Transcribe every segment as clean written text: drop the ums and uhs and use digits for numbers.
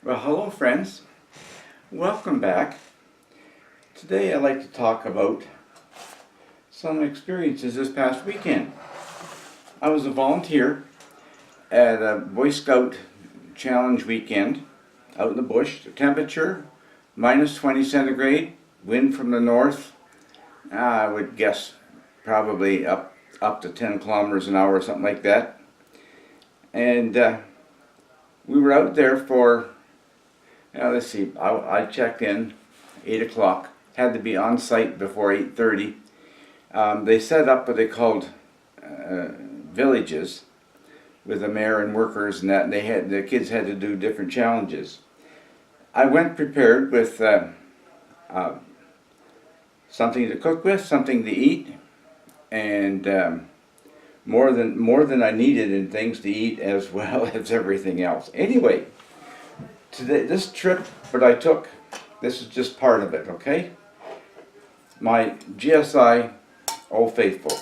Well, hello friends. Welcome back. Today I'd like to talk about some experiences this past weekend. I was a volunteer at a Boy Scout Challenge weekend out in the bush. The temperature, minus 20 centigrade, wind from the north, I would guess probably up to 10 kilometers an hour or something like that. And we were out there for, let's see, I checked in 8 o'clock, had to be on site before 8:30. They set up what they called villages with the mayor and workers and that, and the kids had to do different challenges. I went prepared with something to cook with, something to eat, and more than I needed in things to eat as well as everything else. Anyway, today this trip that I took, this is just part of it, okay? My GSI, Old Faithful.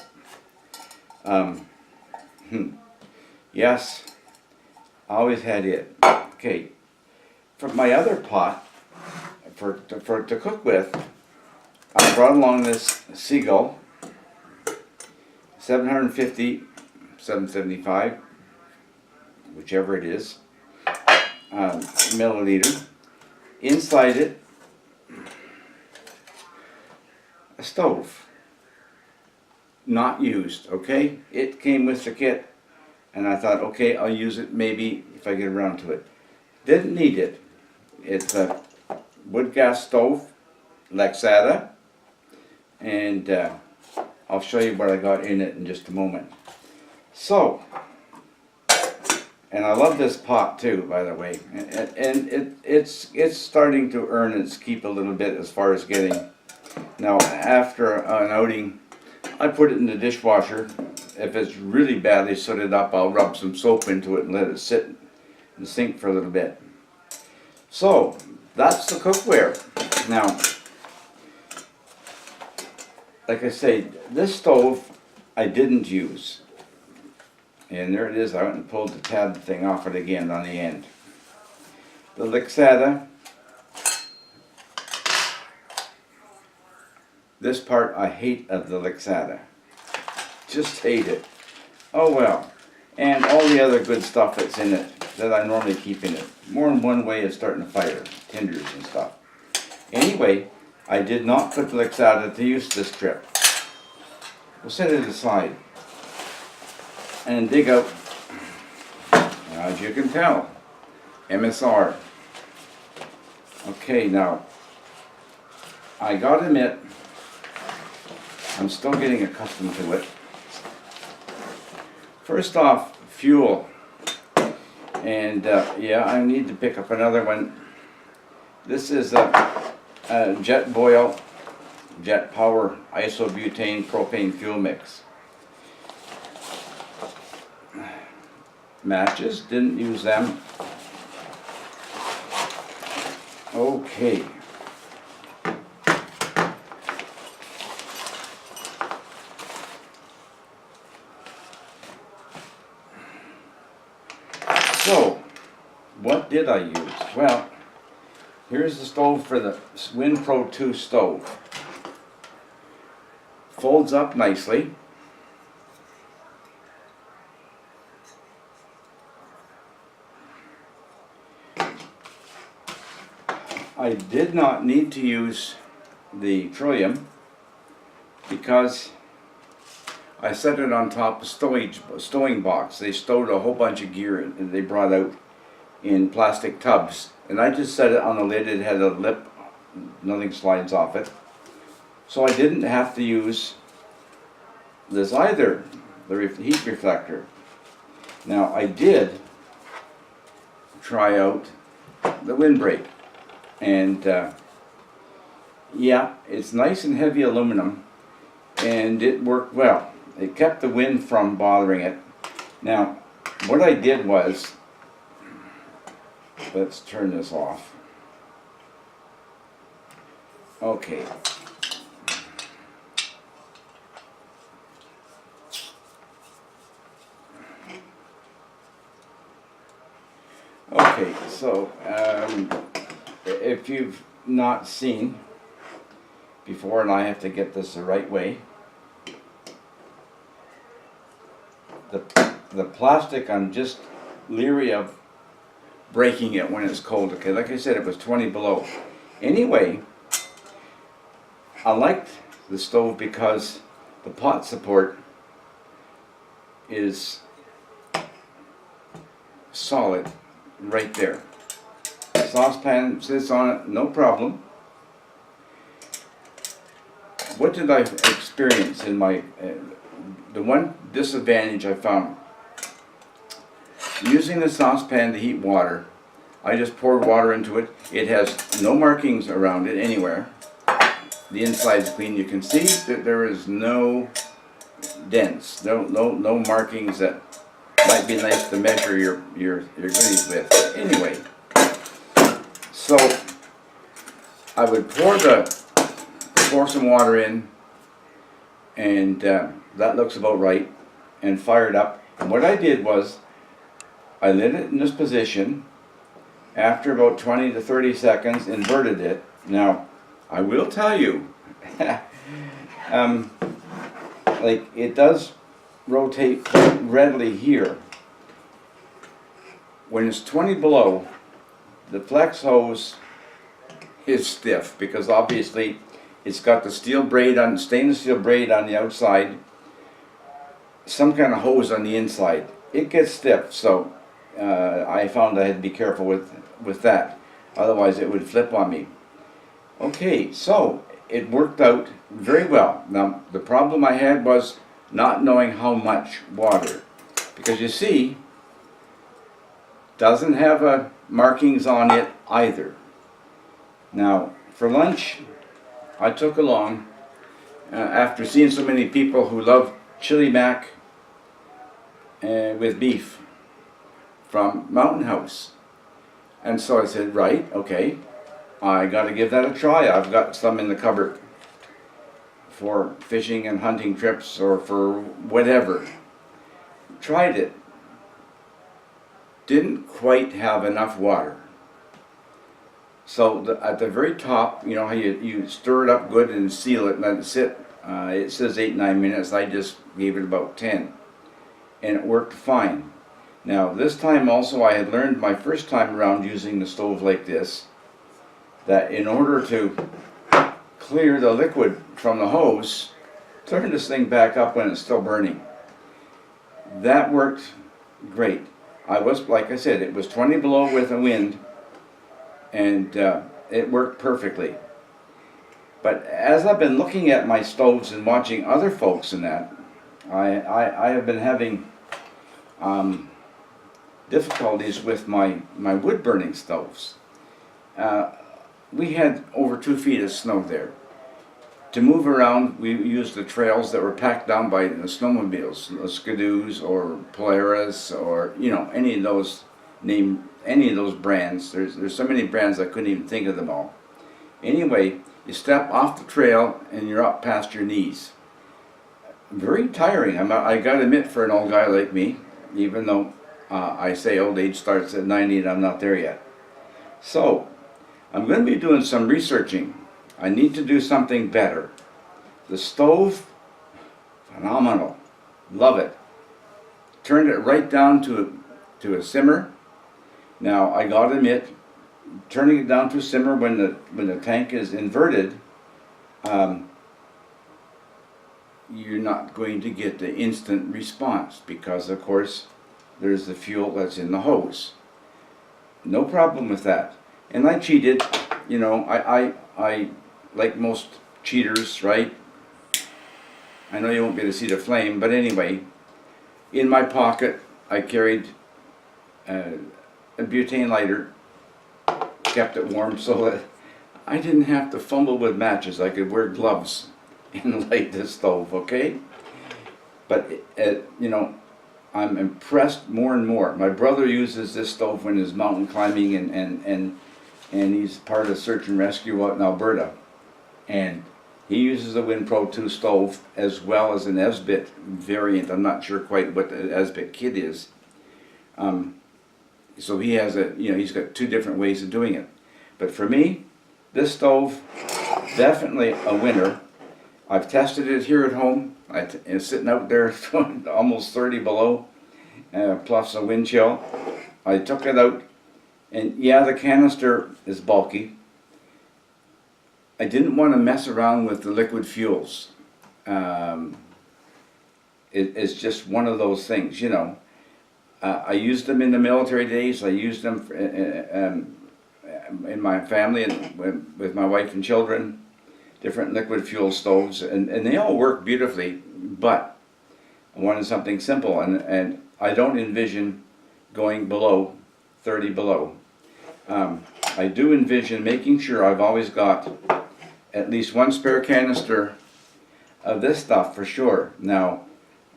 Yes, I always had it. Okay, for my other pot, to cook with, I brought along this Seagull, 750, 775, whichever it is, milliliter. Inside it, a stove, not used, okay? It came with the kit, and I thought, okay, I'll use it maybe if I get around to it. Didn't need it. It's a wood gas stove, Lexada, and I'll show you what I got in it in just a moment. So, and I love this pot too, by the way, and it's starting to earn its keep a little bit as far as getting. Now, after an outing, I put it in the dishwasher. If it's really badly sooted up, I'll rub some soap into it and let it sit in the sink for a little bit. So, that's the cookware. Now, like I say, this stove I didn't use. And there it is, I went and pulled the tab thing off it again on the end. The Lexada. This part I hate of the Lexada. Just hate it. Oh well. And all the other good stuff that's in it that I normally keep in it. More than one way of starting a fire. Tinders and stuff. Anyway, I did not put the Lexada to use this trip. We'll set it aside and dig out, as you can tell, MSR. Okay, now, I gotta admit, I'm still getting accustomed to it. First off, fuel. And yeah, I need to pick up another one. This is a jet power isobutane propane fuel mix. Matches, didn't use them. Okay. So, what did I use? Well, here's the stove for the Windpro 2 stove. Folds up nicely. I did not need to use the trillium because I set it on top of stowing box. They stowed a whole bunch of gear and they brought out in plastic tubs. And I just set it on the lid. It had a lip, nothing slides off it. So I didn't have to use this either, the heat reflector. Now I did try out the windbreak. And yeah, it's nice and heavy aluminum, and it worked well. It kept the wind from bothering it. Now, what I did was, let's turn this off. Okay. Okay, So, if you've not seen before, and I have to get this the right way, the plastic, I'm just leery of breaking it when it's cold. Okay, like I said, it was 20 below. Anyway, I liked the stove because the pot support is solid right there. The saucepan sits on it, no problem. What did I experience in my the one disadvantage I found using the saucepan to heat water? I just poured water into it. It has no markings around it anywhere. The inside's clean. You can see that there is no dents, no markings that might be nice to measure your goodies with. But anyway, so I would pour some water in, and that looks about right, and fire it up. And what I did was I lit it in this position. After about 20 to 30 seconds, inverted it. Now, I will tell you, like it does rotate quite readily here. When it's 20 below, the flex hose is stiff because obviously it's got the stainless steel braid on the outside, some kind of hose on the inside. It gets stiff, so I found I had to be careful with that, otherwise it would flip on me. Okay, so it worked out very well. Now the problem I had was not knowing how much water, because you see, doesn't have markings on it either. Now for lunch, I took along, after seeing so many people who love chili mac with beef from Mountain House. And so I said, right, okay, I got to give that a try. I've got some in the cupboard for fishing and hunting trips or for whatever. Tried it. Didn't quite have enough water. So at the very top, you know how you stir it up good and seal it and let it sit. It says 8-9 minutes. I just gave it about 10. And it worked fine. Now this time also I had learned my first time around using the stove like this, that in order to clear the liquid from the hose, turn this thing back up when it's still burning. That worked great. I was, like I said, it was 20 below with a wind, and it worked perfectly. But as I've been looking at my stoves and watching other folks in that, I have been having difficulties with my wood burning stoves. We had over 2 feet of snow there. To move around, we used the trails that were packed down by the snowmobiles, the Skidoos or Polaris, or you know, any of those brands. There's so many brands I couldn't even think of them all. Anyway, you step off the trail and you're up past your knees. Very tiring. I gotta admit, for an old guy like me, even though I say old age starts at 90 and I'm not there yet. So I'm going to be doing some researching. I need to do something better. The stove, phenomenal. Love it. Turned it right down to a simmer. Now I gotta admit, turning it down to a simmer when the tank is inverted, you're not going to get the instant response because of course there's the fuel that's in the hose. No problem with that. And I cheated, you know, I like most cheaters, right? I know you won't be able to see the flame, but anyway, in my pocket I carried a butane lighter, kept it warm so that I didn't have to fumble with matches. I could wear gloves and light the stove, okay? But you know, I'm impressed more and more. My brother uses this stove when he's mountain climbing and he's part of search and rescue out in Alberta. And he uses a Windpro 2 stove as well as an Esbit variant. I'm not sure quite what the Esbit kit is. So he has he's got two different ways of doing it. But for me, this stove, definitely a winner. I've tested it here at home. It's sitting out there almost 30 below, plus a wind chill. I took it out, and yeah, the canister is bulky. I didn't want to mess around with the liquid fuels. It's just one of those things, I used them in the military days. I used them in my family and with my wife and children. Different liquid fuel stoves, and they all work beautifully, but I wanted something simple, and I don't envision going below 30 below. I do envision making sure I've always got at least one spare canister of this stuff for sure. Now,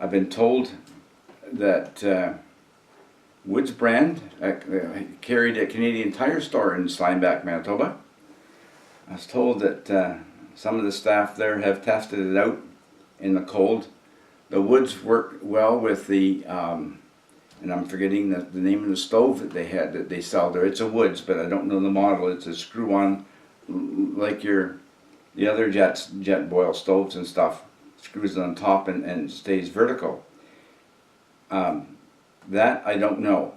I've been told that Woods brand carried a Canadian Tire store in Steinbach, Manitoba. I was told that some of the staff there have tested it out in the cold. The Woods work well with the, and I'm forgetting the name of the stove that they sell there. It's a Woods, but I don't know the model. It's a screw-on, like the other jet boil stoves and stuff. Screws it on top and stays vertical. That I don't know.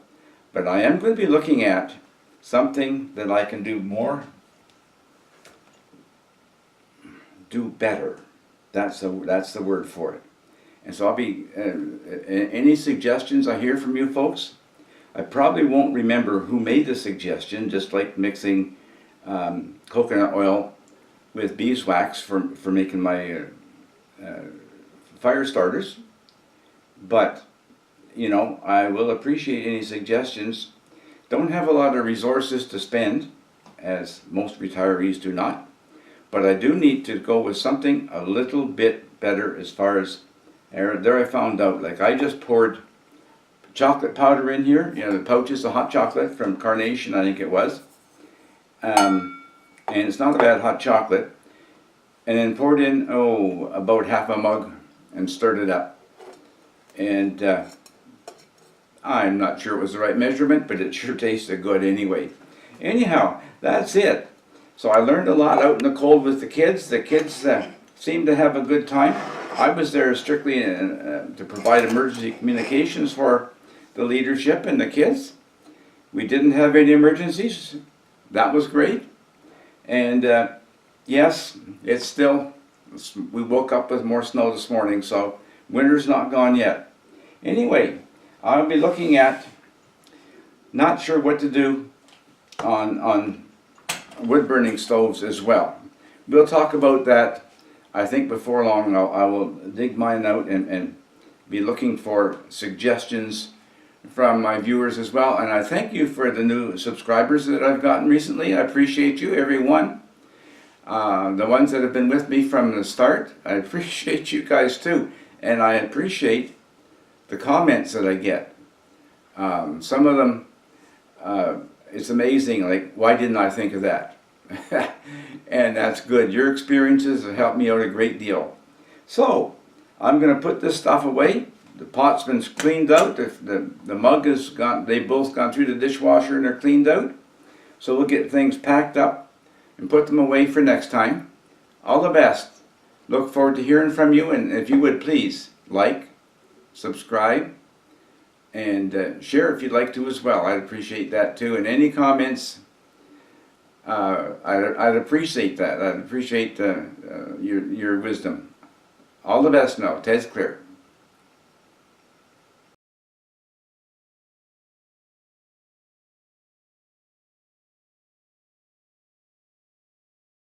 But I am going to be looking at something that I can do better. That's the word for it. And so I'll be any suggestions I hear from you folks. I probably won't remember who made the suggestion, just like mixing coconut oil with beeswax for making my fire starters. But I will appreciate any suggestions. Don't have a lot of resources to spend, as most retirees do not. But I do need to go with something a little bit better as far as there I found out. Like I just poured chocolate powder in here, the pouches of hot chocolate from Carnation, I think it was. And it's not a bad hot chocolate. And then poured in, about half a mug and stirred it up. And I'm not sure it was the right measurement, but it sure tasted good anyway. Anyhow, that's it. So I learned a lot out in the cold with the kids. The kids seemed to have a good time. I was there strictly to provide emergency communications for the leadership and the kids. We didn't have any emergencies. That was great. And yes, we woke up with more snow this morning, so winter's not gone yet. Anyway, I'll be looking at, not sure what to do on wood burning stoves as well. We'll talk about that. I think before long I will dig mine out and be looking for suggestions from my viewers as well. And I thank you for the new subscribers that I've gotten recently. I appreciate you, everyone. The ones that have been with me from the start, I appreciate you guys too. And I appreciate the comments that I get. Some of them, it's amazing, like, why didn't I think of that? And that's good. Your experiences have helped me out a great deal. So, I'm going to put this stuff away. The pot's been cleaned out. The mug has gone, they've both gone through the dishwasher and they're cleaned out. So we'll get things packed up and put them away for next time. All the best. Look forward to hearing from you, and if you would please like, subscribe, and share if you'd like to as well. I'd appreciate that too. And any comments, I'd appreciate that. I'd appreciate your wisdom. All the best now. Ted's clear.